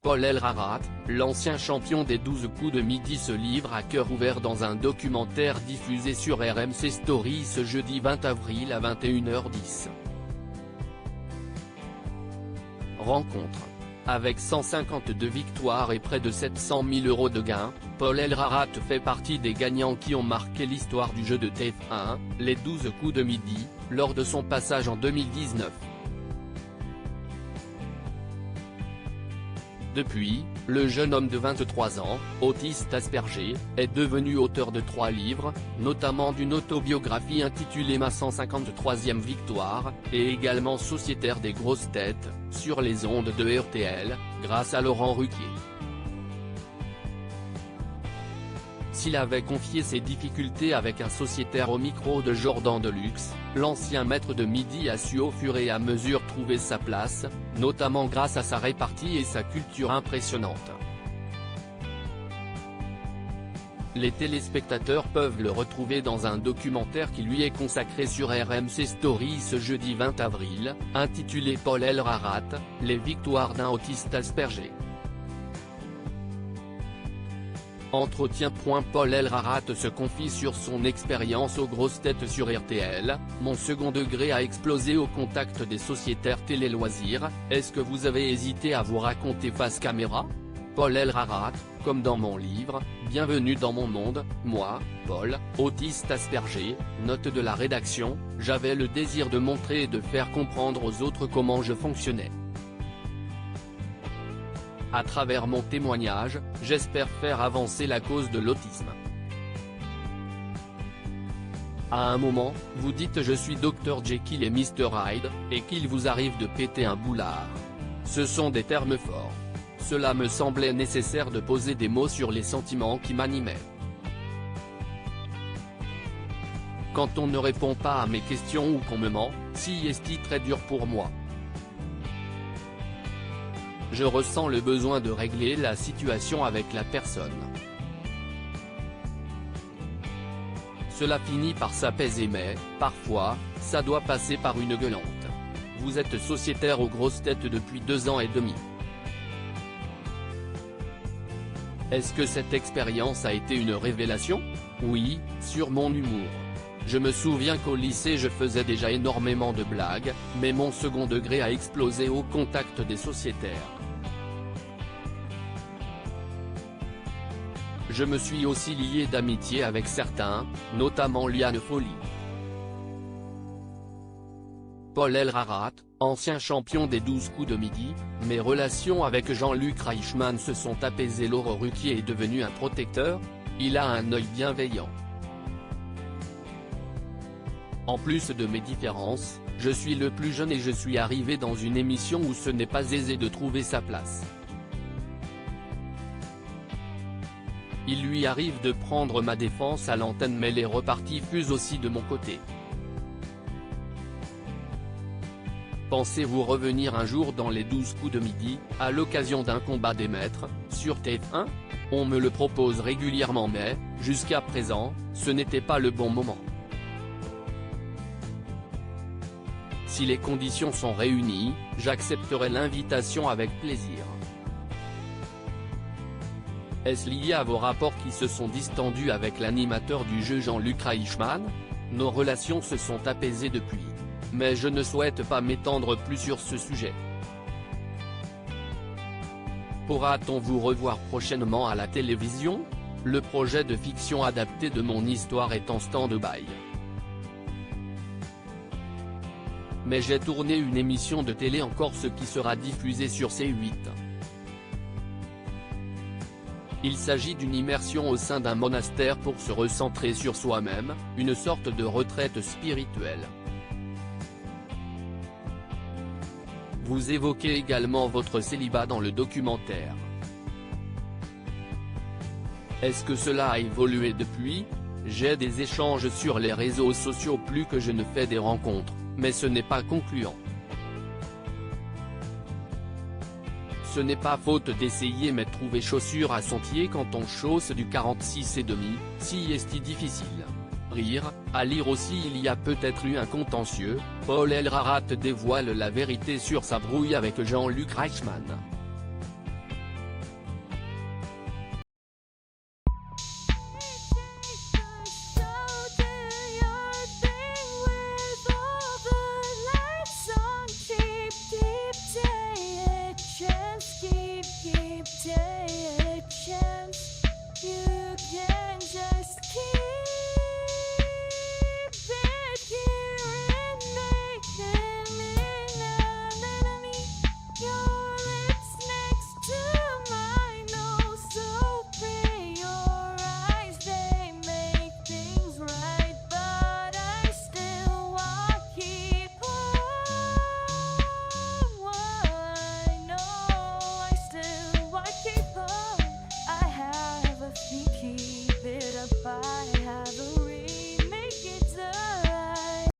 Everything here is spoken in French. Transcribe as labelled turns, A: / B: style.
A: Paul Elrarat, l'ancien champion des 12 coups de midi se livre à cœur ouvert dans un documentaire diffusé sur RMC Story ce jeudi 20 avril à 21h10. Rencontre. Avec 152 victoires et près de 700 000 € de gains, Paul Elrarat fait partie des gagnants qui ont marqué l'histoire du jeu de TF1, les 12 coups de midi, lors de son passage en 2019. Depuis, le jeune homme de 23 ans, autiste Asperger, est devenu auteur de 3 livres, notamment d'une autobiographie intitulée Ma 153e victoire, et également sociétaire des grosses têtes, sur les ondes de RTL, grâce à Laurent Ruquier. S'il avait confié ses difficultés avec un sociétaire au micro de Jordan Deluxe, l'ancien maître de midi a su au fur et à mesure trouver sa place, notamment grâce à sa répartie et sa culture impressionnante. Les téléspectateurs peuvent le retrouver dans un documentaire qui lui est consacré sur RMC Story ce jeudi 20 avril, intitulé Paul Elrarat, les victoires d'un autiste Asperger. Entretien. Paul Elrarat se confie sur son expérience aux grosses têtes sur RTL, mon second degré a explosé au contact des sociétaires télé-loisirs, est-ce que vous avez hésité à vous raconter face caméra ? Paul Elrarat, comme dans mon livre, Bienvenue dans mon monde, moi, Paul, autiste Asperger, note de la rédaction, j'avais le désir de montrer et de faire comprendre aux autres comment je fonctionnais. À travers mon témoignage, j'espère faire avancer la cause de l'autisme. À un moment, vous dites je suis Dr Jekyll et Mr Hyde, et qu'il vous arrive de péter un boulard. Ce sont des termes forts. Cela me semblait nécessaire de poser des mots sur les sentiments qui m'animaient. Quand on ne répond pas à mes questions ou qu'on me ment, si est très dur pour moi. Je ressens le besoin de régler la situation avec la personne. Cela finit par s'apaiser mais, parfois, ça doit passer par une gueulante. Vous êtes sociétaire aux grosses têtes depuis 2 ans et demi. Est-ce que cette expérience a été une révélation ? Oui, sur mon humour. Je me souviens qu'au lycée je faisais déjà énormément de blagues, mais mon second degré a explosé au contact des sociétaires. Je me suis aussi lié d'amitié avec certains, notamment Liane Folly. Paul Elrarat, ancien champion des 12 coups de midi, mes relations avec Jean-Luc Reichmann se sont apaisées. Laurent Ruquier est devenu un protecteur, il a un œil bienveillant. En plus de mes différences, je suis le plus jeune et je suis arrivé dans une émission où ce n'est pas aisé de trouver sa place. Il lui arrive de prendre ma défense à l'antenne mais les reparties fusent aussi de mon côté. Pensez-vous revenir un jour dans les 12 coups de midi, à l'occasion d'un combat des maîtres, sur TF1 ? On me le propose régulièrement mais, jusqu'à présent, ce n'était pas le bon moment. Si les conditions sont réunies, j'accepterai l'invitation avec plaisir. Est-ce lié à vos rapports qui se sont distendus avec l'animateur du jeu Jean-Luc Reichmann ? Nos relations se sont apaisées depuis. Mais je ne souhaite pas m'étendre plus sur ce sujet. Pourra-t-on vous revoir prochainement à la télévision ? Le projet de fiction adapté de mon histoire est en stand-by. Mais j'ai tourné une émission de télé en Corse qui sera diffusée sur C8. Il s'agit d'une immersion au sein d'un monastère pour se recentrer sur soi-même, une sorte de retraite spirituelle. Vous évoquez également votre célibat dans le documentaire. Est-ce que cela a évolué depuis ? J'ai des échanges sur les réseaux sociaux plus que je ne fais des rencontres, mais ce n'est pas concluant. Ce n'est pas faute d'essayer mais trouver chaussure à son pied quand on chausse du 46,5, si est difficile. Rire, à lire aussi il y a peut-être eu un contentieux, Paul Elrarat dévoile la vérité sur sa brouille avec Jean-Luc Reichmann.